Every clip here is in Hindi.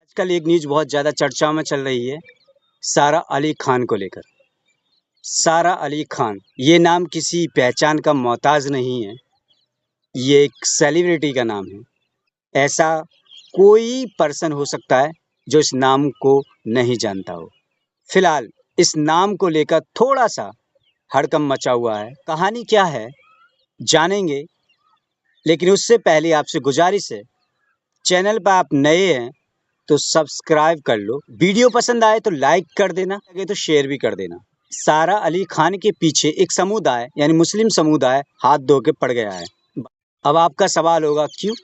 आजकल एक न्यूज़ बहुत ज़्यादा चर्चा में चल रही है, सारा अली खान को लेकर। सारा अली खान, ये नाम किसी पहचान का मोहताज नहीं है, ये एक सेलिब्रिटी का नाम है। ऐसा कोई पर्सन हो सकता है जो इस नाम को नहीं जानता हो। फिलहाल इस नाम को लेकर थोड़ा-सा हड़कंप मचा हुआ है। कहानी क्या है, जानेंगे, लेकिन उससे पहले आपसे गुजारिश है, चैनल पर आप नए हैं तो सब्सक्राइब कर लो। वीडियो पसंद आए तो लाइक कर देना, लगे तो शेयर भी कर देना। सारा अली खान के पीछे एक समुदाय यानी मुस्लिम समुदाय हाथ धो के पड़ गया है। अब आपका सवाल होगा क्यों?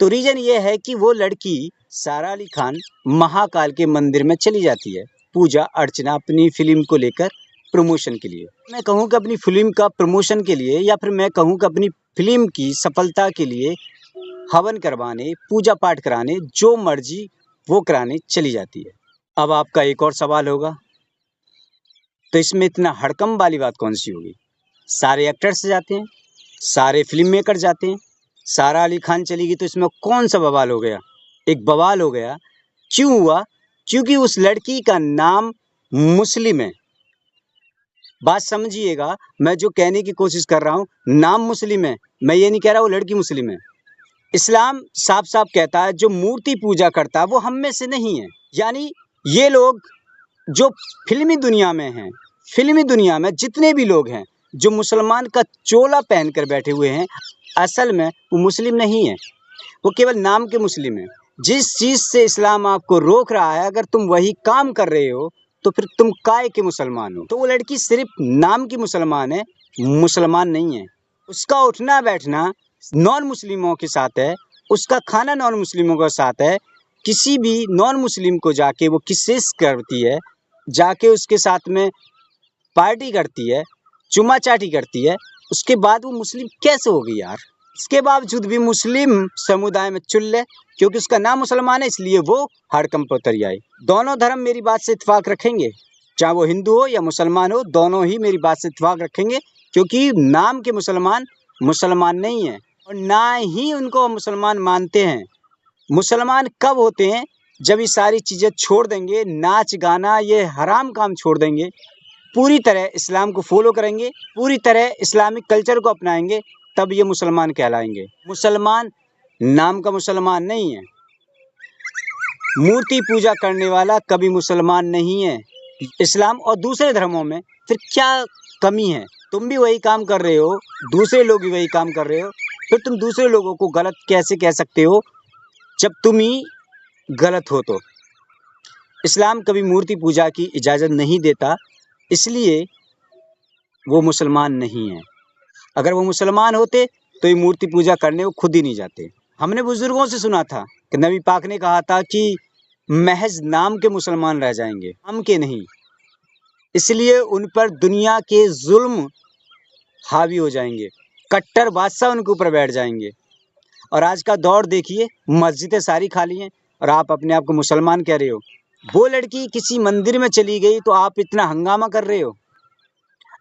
तो रीजन ये है कि वो लड़की सारा अली खान महाकाल के मंदिर में चली जाती है, पूजा अर्चना अपनी फिल्म को लेकर प्रमोशन के लिए। मैं कहूँ कि अपनी फिल्म का प्रमोशन के लिए, या फिर मैं कहूँ कि अपनी फिल्म की सफलता के लिए हवन करवाने, पूजा पाठ कराने, जो मर्जी वो कराने चली जाती है। अब आपका एक और सवाल होगा, तो इसमें इतना हड़कंप वाली बात कौन सी होगी? सारे एक्टर्स जाते हैं, सारे फिल्म मेकर जाते हैं, सारा अली खान चली गई तो इसमें कौन सा बवाल हो गया? एक बवाल हो गया। क्यों हुआ? क्योंकि उस लड़की का नाम मुस्लिम है। बात समझिएगा, मैं जो कहने की कोशिश कर रहा हूँ, नाम मुस्लिम है, मैं ये नहीं कह रहा वो लड़की मुस्लिम है। इस्लाम साफ साफ कहता है जो मूर्ति पूजा करता है वो हम में से नहीं है। यानी ये लोग जो फिल्मी दुनिया में हैं, फिल्मी दुनिया में जितने भी लोग हैं जो मुसलमान का चोला पहनकर बैठे हुए हैं, असल में वो मुस्लिम नहीं है, वो केवल नाम के मुस्लिम है। जिस चीज़ से इस्लाम आपको रोक रहा है, अगर तुम वही काम कर रहे हो तो फिर तुम काय के मुसलमान हो? तो वो लड़की सिर्फ नाम की मुसलमान है, मुसलमान नहीं है। उसका उठना बैठना नॉन मुस्लिमों के साथ है, उसका खाना नॉन मुस्लिमों के साथ है। किसी भी नॉन मुस्लिम को जाके वो किसेस करती है, जाके उसके साथ में पार्टी करती है, चुम्मा चाटी करती है, उसके बाद वो मुस्लिम कैसे होगी यार? इसके बावजूद भी मुस्लिम समुदाय में चुल ले, क्योंकि उसका नाम मुसलमान है इसलिए वो हड़कंप पर उतर आई। दोनों धर्म मेरी बात से इत्तेफाक रखेंगे, चाहे वो हिंदू हो या मुसलमान हो, दोनों ही मेरी बात से इत्तेफाक रखेंगे, क्योंकि नाम के मुसलमान मुसलमान नहीं है और ना ही उनको मुसलमान मानते हैं। मुसलमान कब होते हैं? जब ये सारी चीज़ें छोड़ देंगे, नाच गाना ये हराम काम छोड़ देंगे, पूरी तरह इस्लाम को फॉलो करेंगे, पूरी तरह इस्लामिक कल्चर को अपनाएंगे, तब ये मुसलमान कहलाएंगे। मुसलमान नाम का मुसलमान नहीं है, मूर्ति पूजा करने वाला कभी मुसलमान नहीं है। इस्लाम और दूसरे धर्मों में फिर क्या कमी है? तुम भी वही काम कर रहे हो, दूसरे लोग भी वही काम कर रहे हो, फिर तुम दूसरे लोगों को गलत कैसे कह सकते हो जब तुम ही गलत हो? तो इस्लाम कभी मूर्ति पूजा की इजाज़त नहीं देता, इसलिए वो मुसलमान नहीं है। अगर वो मुसलमान होते तो ये मूर्ति पूजा करने वो खुद ही नहीं जाते। हमने बुजुर्गों से सुना था कि नबी पाक ने कहा था कि महज नाम के मुसलमान रह जाएंगे, नाम के नहीं। इसलिए उन पर दुनिया के जुल्म हावी हो जाएंगे, कट्टर बादशाह उनके ऊपर बैठ जाएंगे। और आज का दौर देखिए, मस्जिदें सारी खाली हैं और आप अपने आप को मुसलमान कह रहे हो। वो लड़की किसी मंदिर में चली गई तो आप इतना हंगामा कर रहे हो।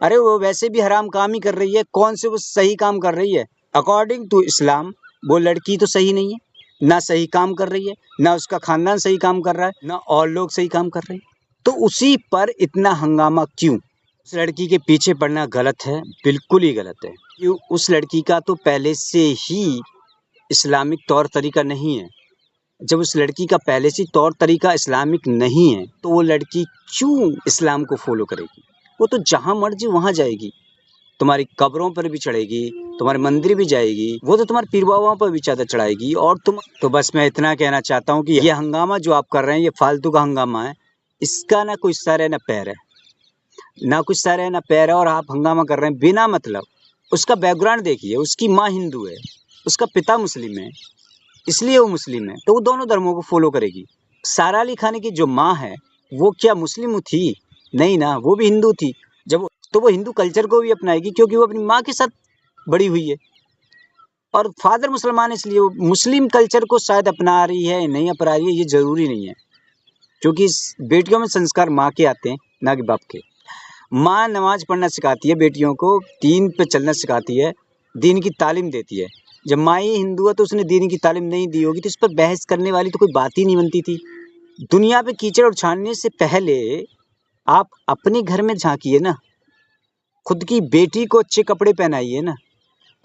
अरे वो वैसे भी हराम काम ही कर रही है, कौन से वो सही काम कर रही है? अकॉर्डिंग टू इस्लाम वो लड़की तो सही नहीं है, ना सही काम कर रही है, ना उसका खानदान सही काम कर रहा है, ना और लोग सही काम कर रहे हैं। तो उसी पर इतना हंगामा क्यों? उस लड़की के पीछे पड़ना गलत है, बिल्कुल ही गलत है। क्यों? उस लड़की का तो पहले से ही इस्लामिक तौर तरीका नहीं है। जब उस लड़की का पहले से तौर तरीका इस्लामिक नहीं है तो वो लड़की क्यों इस्लाम को फॉलो करेगी? वो तो जहाँ मर्जी वहाँ जाएगी, तुम्हारी कब्रों पर भी चढ़ेगी, तुम्हारे मंदिर भी जाएगी, वो तो तुम्हारे पीर बाबाओं पर भी चादर चढ़ाएगी। और तुम तो बस मैं इतना कहना चाहता हूँ कि ये हंगामा जो आप कर रहे हैं ये फालतू का हंगामा है, इसका ना कोई सर है ना पैर है, ना कुछ सर है ना पैर है, और आप हंगामा कर रहे हैं बिना मतलब। उसका बैकग्राउंड देखिए, उसकी माँ हिंदू है, उसका पिता मुस्लिम है, इसलिए वो मुस्लिम है, तो वो दोनों धर्मों को फॉलो करेगी। सारा अली खान की जो माँ है वो क्या मुस्लिम थी? नहीं ना, वो भी हिंदू थी। जब तो वो हिंदू कल्चर को भी अपनाएगी, क्योंकि वो अपनी माँ के साथ बड़ी हुई है, और फादर मुसलमान है, इसलिए वो मुस्लिम कल्चर को शायद अपना रही है, नहीं अपना रही है ये ज़रूरी नहीं है, क्योंकि इस बेटियों में संस्कार माँ के आते हैं, ना कि बाप के। माँ नमाज पढ़ना सिखाती है बेटियों को, दीन पे चलना सिखाती है, दीन की तालीम देती है। जब माँ ही हिंदू है तो उसने दीन की तालीम नहीं दी होगी तो इस पर बहस करने वाली तो कोई बात ही नहीं बनती थी। दुनिया पे कीचड़ उछालने से पहले आप अपने घर में झांकिए ना। खुद की बेटी को अच्छे कपड़े पहनाइए ना।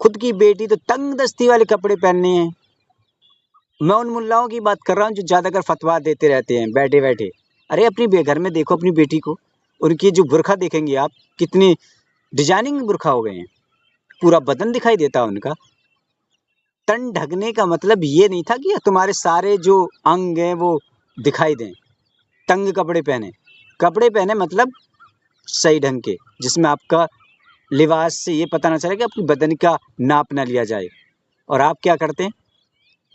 खुद की बेटी तो तंग दस्ती वाले कपड़े पहनने हैं। मैं उन मुल्लाओं की बात कर रहा हूँ जो ज़्यादातर फतवा देते रहते हैं बैठे बैठे। अरे अपनी घर में देखो अपनी बेटी को, उनकी जो बुरखा देखेंगे आप, कितनी डिजाइनिंग बुरखा हो गए हैं, पूरा बदन दिखाई देता है उनका। तन ढकने का मतलब ये नहीं था कि तुम्हारे सारे जो अंग हैं वो दिखाई दें। तंग कपड़े पहने मतलब सही ढंग के, जिसमें आपका लिबास से ये पता ना चले कि आपकी बदन का नाप ना लिया जाए। और आप क्या करते हैं,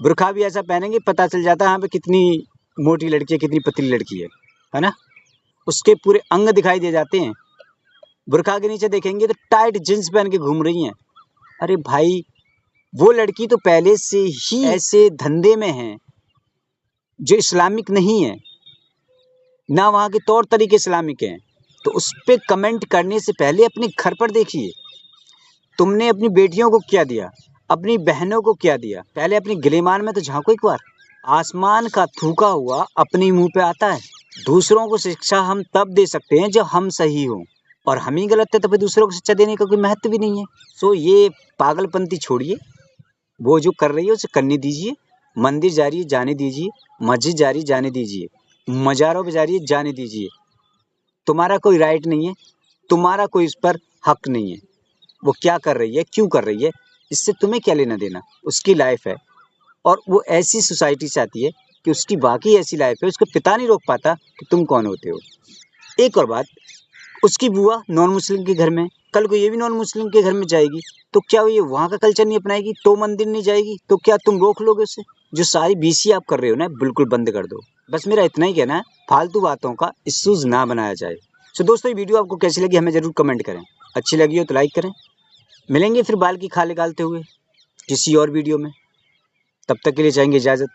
बुरखा भी ऐसा पहनेंगे पता चल जाता है यहाँ पे कितनी मोटी लड़की है, कितनी पतली लड़की है ना। उसके पूरे अंग दिखाई दे जाते हैं। बुरखा के नीचे देखेंगे तो टाइट जींस पहन के घूम रही हैं। अरे भाई, वो लड़की तो पहले से ही ऐसे धंधे में है जो इस्लामिक नहीं है, ना वहाँ के तौर तरीके इस्लामिक हैं। तो उस पर कमेंट करने से पहले अपने घर पर देखिए, तुमने अपनी बेटियों को क्या दिया, अपनी बहनों को क्या दिया। पहले अपनी गिलेमान में तो झांको एक बार। आसमान का थूका हुआ अपने मुंह पे आता है। दूसरों को शिक्षा हम तब दे सकते हैं जब हम सही हों, और हम ही गलत है तो फिर दूसरों को शिक्षा देने का कोई महत्व भी नहीं है। सो ये पागलपंती छोड़िए, वो जो कर रही है उसे करने दीजिए। मंदिर जा रही है जाने दीजिए, मस्जिद जा रही है जाने दीजिए, मज़ारों पे जा रही है जाने दीजिए। तुम्हारा कोई राइट नहीं है, तुम्हारा कोई इस पर हक नहीं है। वो क्या कर रही है, क्यों कर रही है, इससे तुम्हें क्या लेना देना, उसकी लाइफ है। और वो ऐसी सोसाइटी से आती है कि उसकी बाकी ऐसी लाइफ है, उसका पिता नहीं रोक पाता कि तुम कौन होते हो। एक और बात, उसकी बुआ नॉन मुस्लिम के घर में, कल को ये भी नॉन मुस्लिम के घर में जाएगी तो क्या ये वहाँ का कल्चर नहीं अपनाएगी, तो मंदिर नहीं जाएगी तो क्या तुम रोक लोगे उसे। जो सारी बीसी आप कर रहे हो ना, बिल्कुल बंद कर दो। बस मेरा इतना ही कहना है, फालतू बातों का इश्यूज ना बनाया जाए। सो दोस्तों, ये वीडियो आपको कैसी लगी हमें ज़रूर कमेंट करें। अच्छी लगी हो तो लाइक करें। मिलेंगे फिर बाल की खाल निकालते हुए किसी और वीडियो में। तब तक के लिए चाहेंगे इजाज़त।